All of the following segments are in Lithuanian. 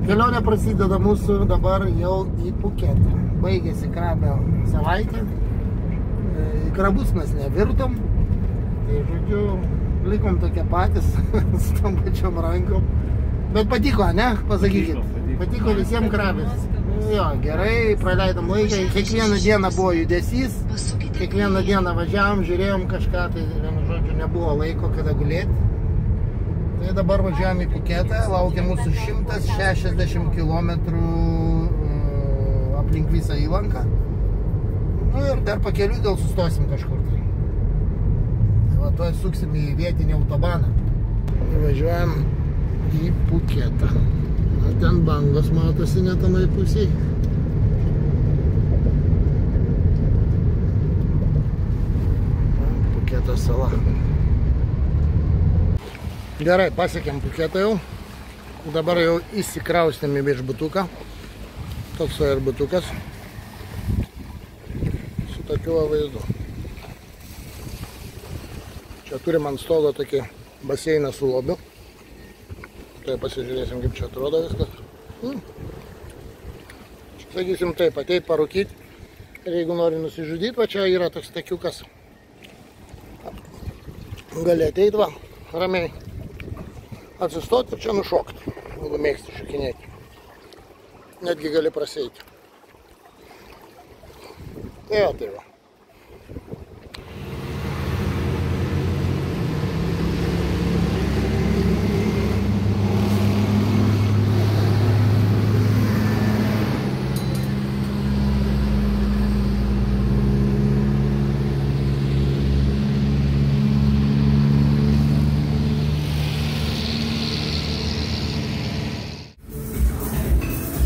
Kelionė prasideda mūsų dabar jau į Puketą. Baigėsi krabio savaitę. Į krabus mes nevirtom. Tai žodžiu, likom tokie patys su tom pačiom rankom. Bet patiko, ne? Pasakykit. Patiko visiems krabės. Jo, gerai, praleidom laiką. Kiekvieną dieną buvo judesys. Kiekvieną dieną važiavom, žiūrėjom kažką. Tai, vienu žodžiu, nebuvo laiko, kada gulėti. Tai dabar važiuojam į Puketą. Laukia mūsų 160 km aplink visą įlanką. Nu ir dar pakeliui gal sustosim kažkur tai. Tai va, tuoj suksim į vietinį autobaną. Važiuojam į Puketą. Na, ten bangos matosi netamai pusiai. Puketo sala. Gerai, pasiekėm Puketą jau. Dabar jau įsikraustėm į viešbutuką. Toks va ir butukas. Su tokiu vaizdu. Čia turim ant stogo tokį baseiną su lobiu. Tai pasižiūrėsim, kaip čia atrodo viskas. Sakysim taip, ateit parūkyti. Ir jeigu nori nusižudyti, va čia yra toks takiukas. Gali ateit va, ramiai. Atsistoti ir čia nušokti, jeigu mėgsti šokinėti. Netgi gali praseiti. Tai va, tai va.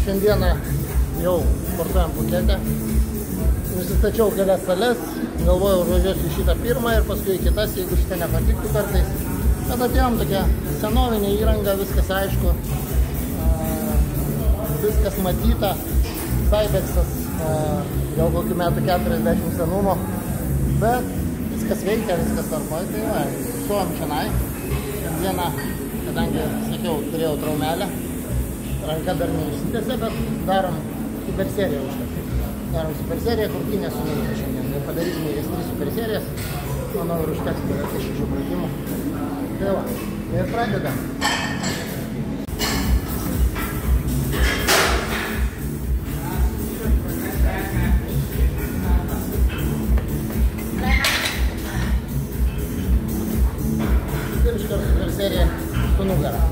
Šiandieną jau sportuojam Pukete. Nusistačiau kelias sales, galvojau užvažiuosiu į šitą pirmą ir paskui į kitas, jeigu šitą nepatiktų kartais. Bet atėjom tokia senovinė įranga, viskas aišku, viskas matyta. Cybexas gal kokių metų 40 senumo, bet viskas veikia, viskas tvarkoj. Tai va, suom čionai. Šiandieną, kadangi, sakiau, turėjau traumelę. Ranka dar neišsitėse, bet darom superseriją užtat. Darom superseriją, krūtinę suminti šiandien. Ir padarysim į 3 superserijas. Manau, ir užteks per 6 pratimų. Tai va, ir pradedam. Ir iškart superserija su nugara.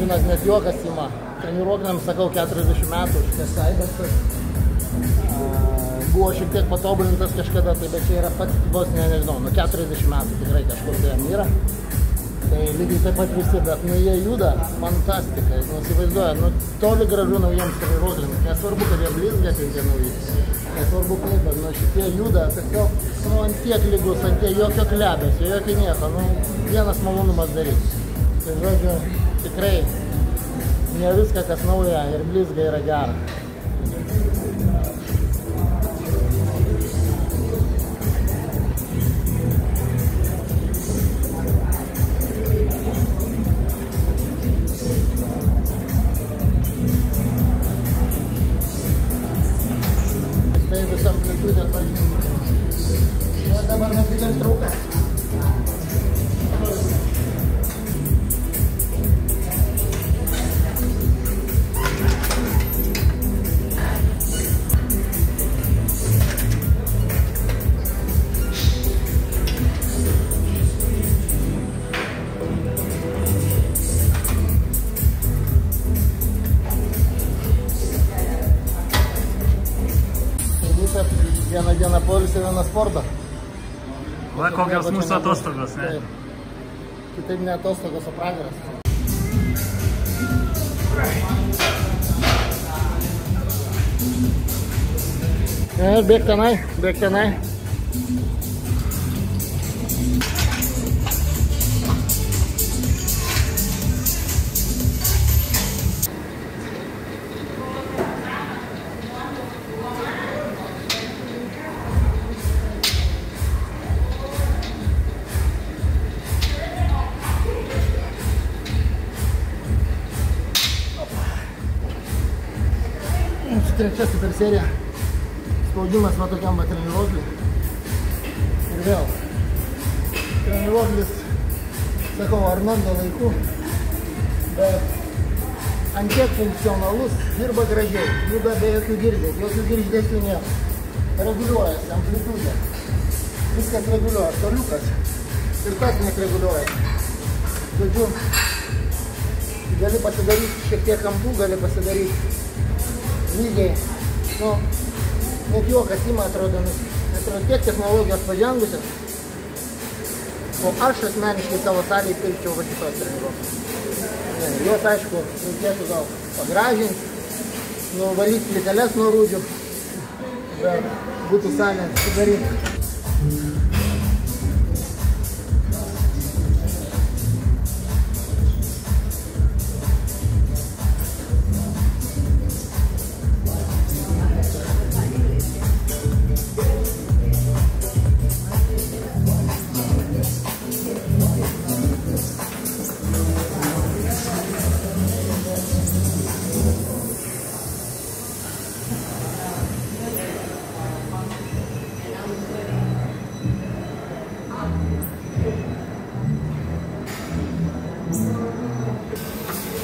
Žinot, net juokas ima. Treniruokliams sakau 40 metų šitas Cybexas. Buvo šiek tiek patobulintas kažkada, tai bet čia yra pats vos nežinau, nuo 40 metų tikrai kažkur tai jam yra. Tai lygiai taip pat visi, bet nu jie juda fantastika, įsivaizduoja, toli gražu naujiems treniruokliams. Nesvarbu, kad jie blizga tie nauji. Nesvarbu kaip, bet šitie juda, tiesiog ant tiek lygus, ant tiek jokio klebesio, jokio nieko, vienas malonumas daryti. Tai žodžiu, tikrai ne viską, kas nauja ir blizga, yra gera. Tai visam amplitudė pažymė. Ir dabar mes įdėm trauką. Vieną dieną poilsį, vieną sportą. Va, kokios mūsų atostogos, ne? Kitaip ne atostogos, o pragaras. Bėk tenai, bėk tenai. Trečia super serija. Spaudimas va tokiam va treniruokliui. Ir vėl. Treniruoklis, sakau, Arnoldo laikų, bet ant tiek funkcionalus, dirba gražiai, juda be jokių girgždesių nėra. Reguliuojasi, amplitudė. Viskas reguliuoja, toliukas. Ir tas nekreguliuoja. Žodžiu, gali pasidaryti šiek tiek kampų, gali pasidaryti lygiai, nu, net juokas ima atrodo tiek technologijos pažengusios, o aš asmeniškai savo salėj pirkčiau va šitos treniruoklius. Juos, aišku, reikėtų gal pagražinti, nuvalyti plyteles nuo rūdžių, bet būtų salė sudaryti.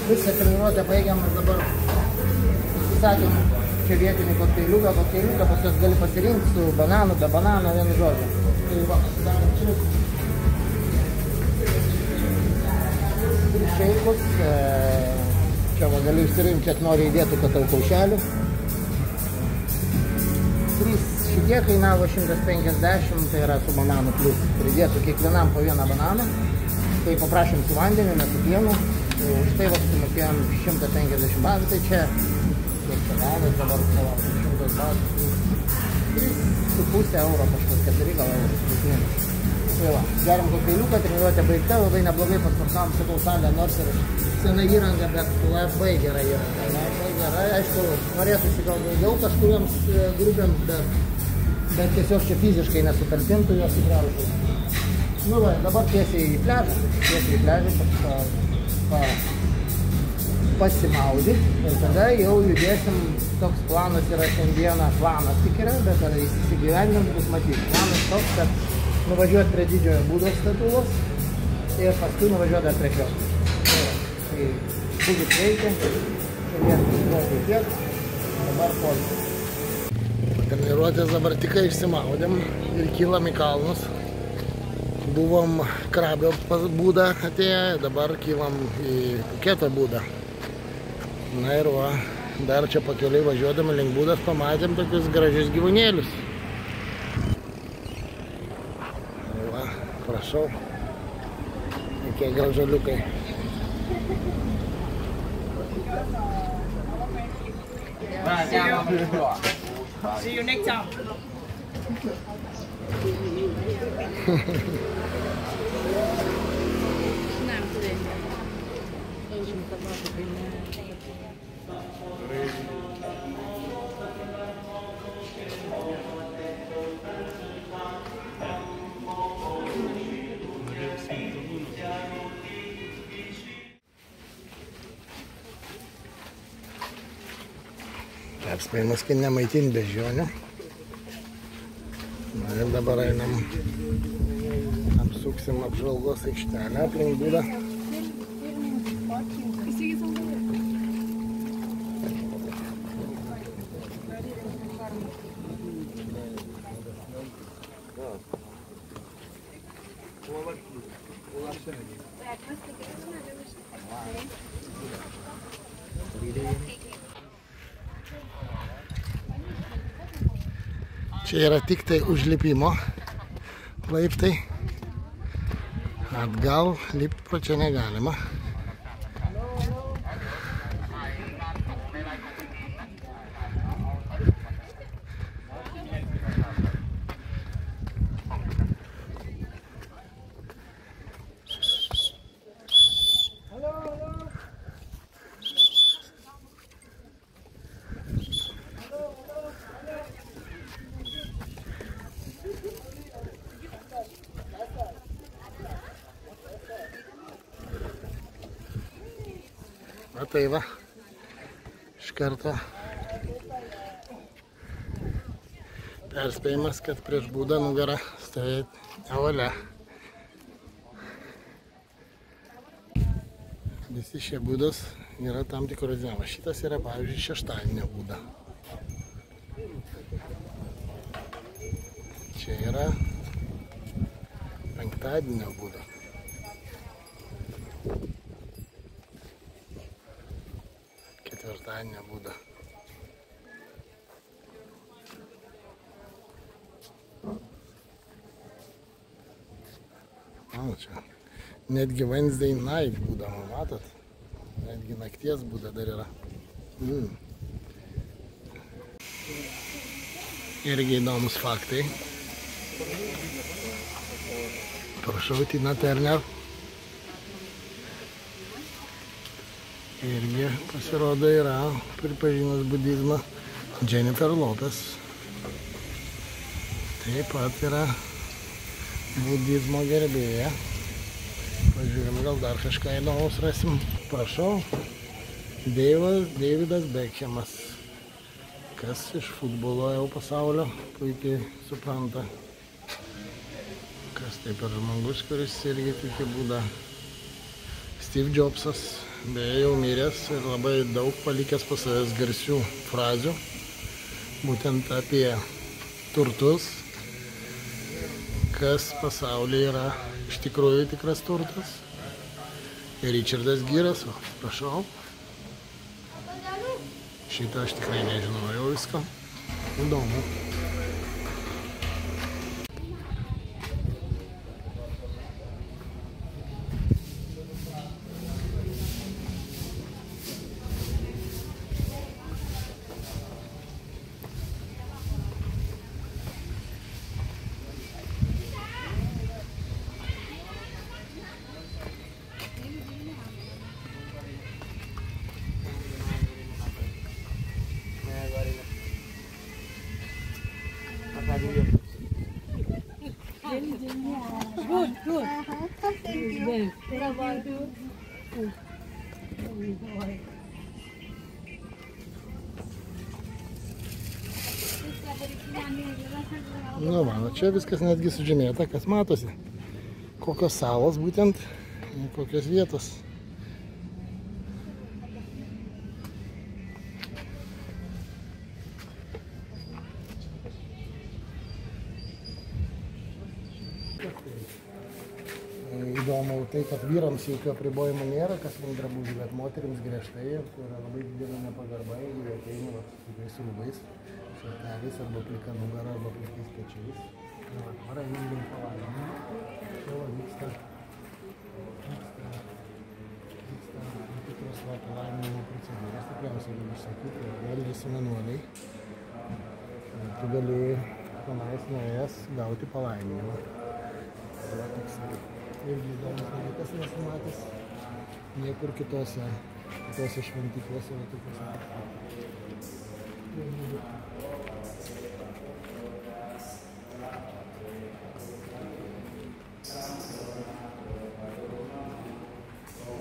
Visą treniruotę baigiam ir dabar užsisakėm čia vietinį kokteiliuką, pas jos gali pasirinkti su bananu, be banano, vienu žodžiu. Tai va, pasidarėm tris šeikus, čia va gali išsirinkti, kiek nori įdėtų katau kaušelių. Trys šitie kainavo 150, tai yra su bananu plus, pridėtų kiekvienam po vieną bananą. Tai paprašėm su vandeniu, ne su pienu. Už tai va sumokėjom 150 batų, tai čia kiek čia gavęs dabar 100 batų, 3,5 euro kažkas, 4 gal eurų. Tai va, geriam kokteiliuką, treniruotė baigta, labai neblogai pasportavom, sakau, salę, nors ir sena įranga, bet labai gera įranga. Labai gerai, aišku, norėtųsi gal daugiau kažkuriems grupėms, bet tiesiog čia fiziškai nesutalpintų jos įgraužų. Nu va, dabar tiesiai į pliažą, pasimaudyt ir tada jau judėsim, toks planas yra šiandieną, planas tik yra, bet ar įsigyvendint bus matyti. Planas toks, kad nuvažiuoti prie didžiojo būdos statulos ir paskui nuvažiuoti dar prie šios. Tai būdus reikia, šiandien treniruotė tiek, dabar polsį. Treniruotės dabar tik išsimaudėm ir kylam į kalnus. Buvom Krabio būdą atėję, dabar kylam į Phuketo būdą. Na ir va, dar čia pakeliui važiuodami link būdas pamatėm tokius gražius gyvūnėlius. Va, prašau, kokie gal žaliukai. See you next time. Perspėjimas, kad nemaitin beždžionių. Ir dabar einam, apsuksim apžvalgos aikštelę aplink būdą. Čia yra tik tai užlipimo laiptai. Atgal lipti pro čia negalima. Na tai va, iš karto perspėjimas, kad prieš būdą nugarą stovėti nevalia. Visi šie būdos yra tam tikros dienos. Šitas yra, pavyzdžiui, šeštadienio būda. Čia yra penktadienio būda. Ketvirtadienio būda. Čia netgi Wednesday night būda, matot? Netgi nakties būda dar yra. Irgi įdomus faktai. Prašau, Tina Turner. Irgi pasirodo yra pripažinus budizmą. Jennifer Lopez. Taip pat yra budizmo gerbėja. Pažiūrėjom, gal dar kažką įdomus rasim. Prašau. Davidas Beckhamas. Kas iš futbolo jau pasaulio puikiai supranta. Kas tai per žmogus, kuris irgi puikiai būda. Steve Jobsas. Beje, jau miręs ir labai daug palikęs pas savęs garsių frazių, būtent apie turtus, kas pasaulyje yra iš tikrųjų tikras turtas. Ir Richardas Geras, prašau. Šitą aš tikrai nežinojau visko. Įdomu. Good. Thank you. What about you? Nu, mano, čia viskas netgi sužymėta, kas matosi. Kokios salos būtent, kokios vietos. Įdomu tai, kad vyrams jokių apribojimų nėra, kas link drabužių, bet moterims griežtai, kur yra labai didelė nepagarba, jeigu jie ateina su tokiais rūbais, švarkeliais arba plika nugara arba plikais pečiais. Dabar einam link palaiminimo. Čia vyksta tikros palaiminimo procedūros, tikriausiai galiu sakyti, meldžiasi vienuoliai. Tu gali tenais nuėjęs gauti palaiminimą. Tai yra toks irgi įdomus dalykas nesimatęs niekur kitose šventyklose.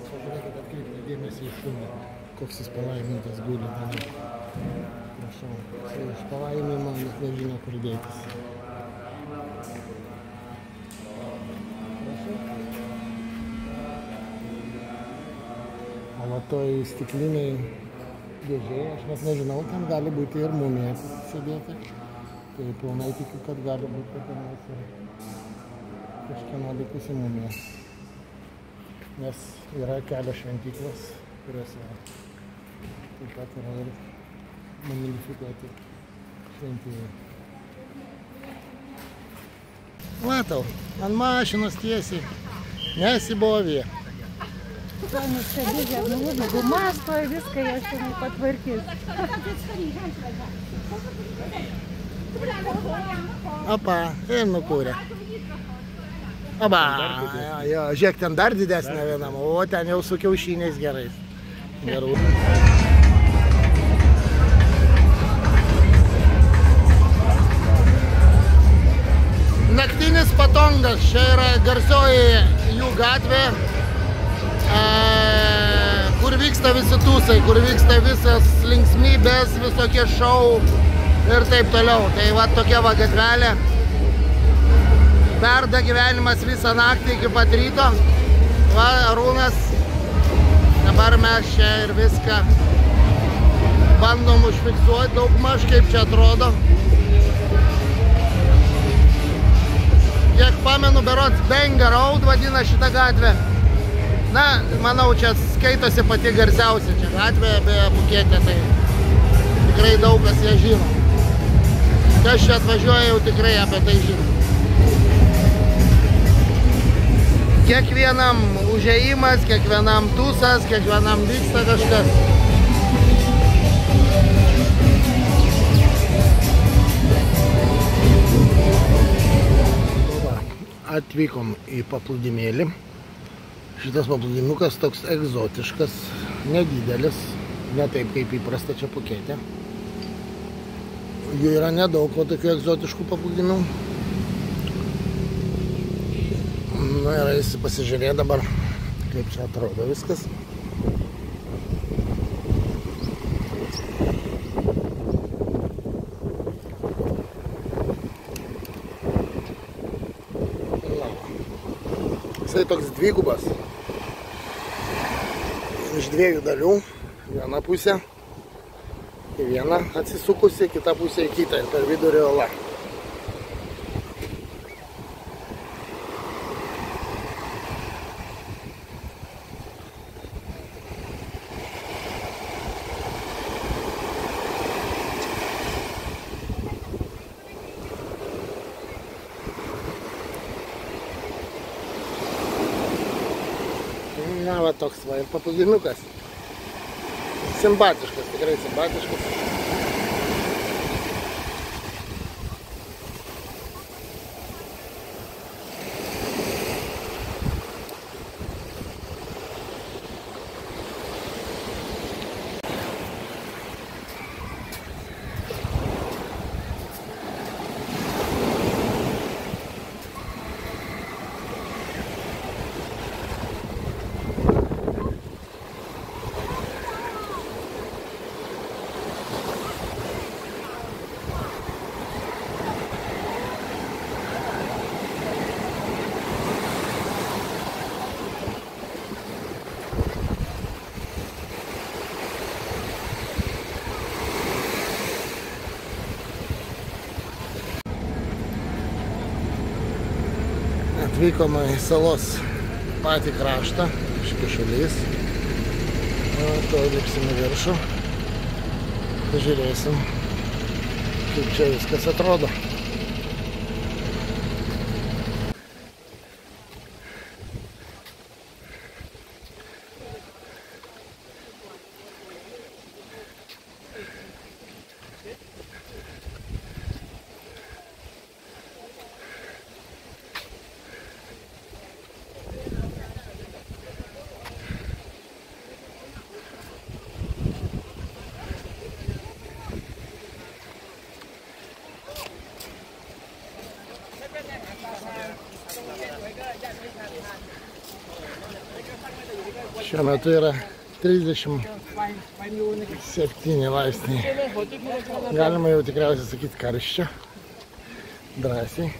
Žiūrėkit, atkreipkite dėmesį į šunį, koks jis palaimintas guli ten. Prašau, iš palaiminimo jis nežino, kur dėtis. O toj stikliniai dėžėje, aš net nežinau, ten gali būti ir mumija sėdėti. Tai pilnai tikiu, kad gali būti kokiamas ir kažkieno likusi mumija. Nes yra kelios šventyklos, kuriuose taip pat yra ir mumifikuoti šventieji. Matau, ant mašinos tiesiai. Nesibovė. Gumasto viską jie šiandien patvarkys. Opa, ir nukūrė. Oba, jo, žiūrėk, ten dar didesnė vienam, o ten jau su kiaušiniais gerais. Gerų. Naktinis Patongas, čia yra garsioji jų gatvė, kur vyksta visi tūsai, kur vyksta visas linksmybės, visokie šou ir taip toliau. Tai va tokia va gatvelė. Verda gyvenimas visą naktį iki pat ryto. Va, Arūnas. Dabar mes čia ir viską bandom užfiksuoti daugmaž, kaip čia atrodo. Kiek pamenu, berods Banger Road vadina šitą gatvę. Na, manau, čia skaitosi pati garsiausia čia gatvė, beje, Pukete, tai tikrai daug kas ją žino. Kas čia atvažiuoja, jau tikrai apie tai žino. Kiekvienam užėjimas, kiekvienam tūsas, kiekvienam vyksta kažkas. Atvykom į paplūdimėlį. Šitas paplūdimiukas toks egzotiškas, nedidelis, ne taip kaip įprasta čia Pukete. Jų yra nedaug tokių egzotiškų paplūdimių. Na ir eisi pasižiūrėti dabar, kaip čia atrodo viskas. Jisai toks dvigubas. Iš dviejų dalių. Viena pusė į vieną atsisukusi, kita pusė į kitą ir per vidurį ola. Na, va toks va ir paplūdimiukas. Simpatiškas, tikrai simpatiškas. Atvykome į salos patį kraštą, Škišulys. To lipsim į viršų. Pažiūrėsim, kaip čia viskas atrodo. Šiuo metu yra 37 laipsniai. Galima jau tikriausiai sakyti karščio. Drąsiai.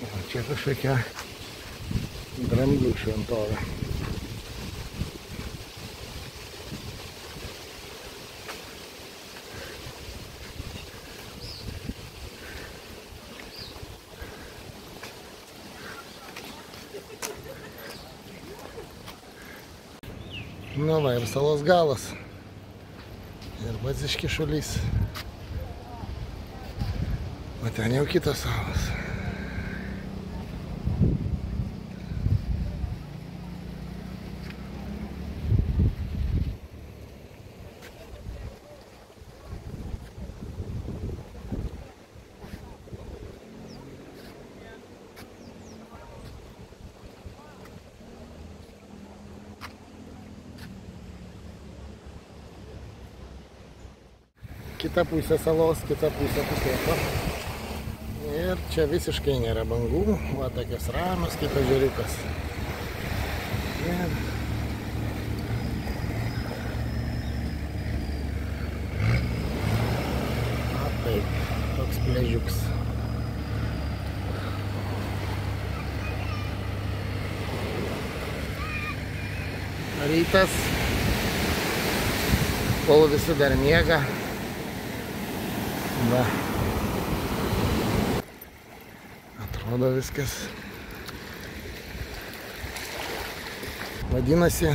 O čia kažkokia dramblių šventovė. Nu va, ir salos galas. Ir pats Škišulys. O ten jau kitos salos. Kita pusė salos, kita pusė Phuketo. Ir čia visiškai nėra bangų, va tokios ramios kaip ežeriukas. Ir... Na taip, toks pliažiuks. Rytas, kol visi dar miega. Va. Atrodo viskas. Vadinasi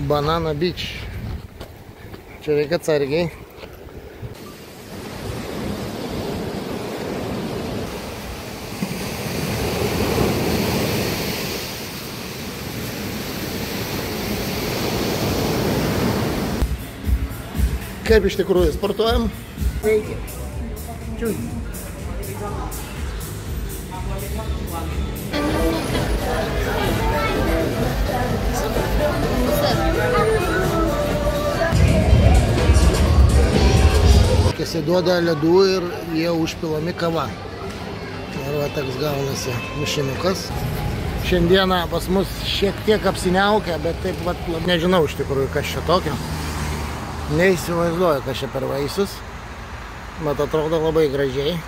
Banana Beach. Čia reikia atsargiai. Kaip iš tikrųjų sportuojam? Sveiki. Čiūdį. Duoda ledų ir jie užpilami kava. Ir va toks gaunasi mišinukas. Šiandieną pas mus šiek tiek apsiniaukia, bet taip vat nežinau iš tikrųjų kas čia tokio. Neįsivaizduoju, kas čia per vaisius. Bet atrodo labai gražiai.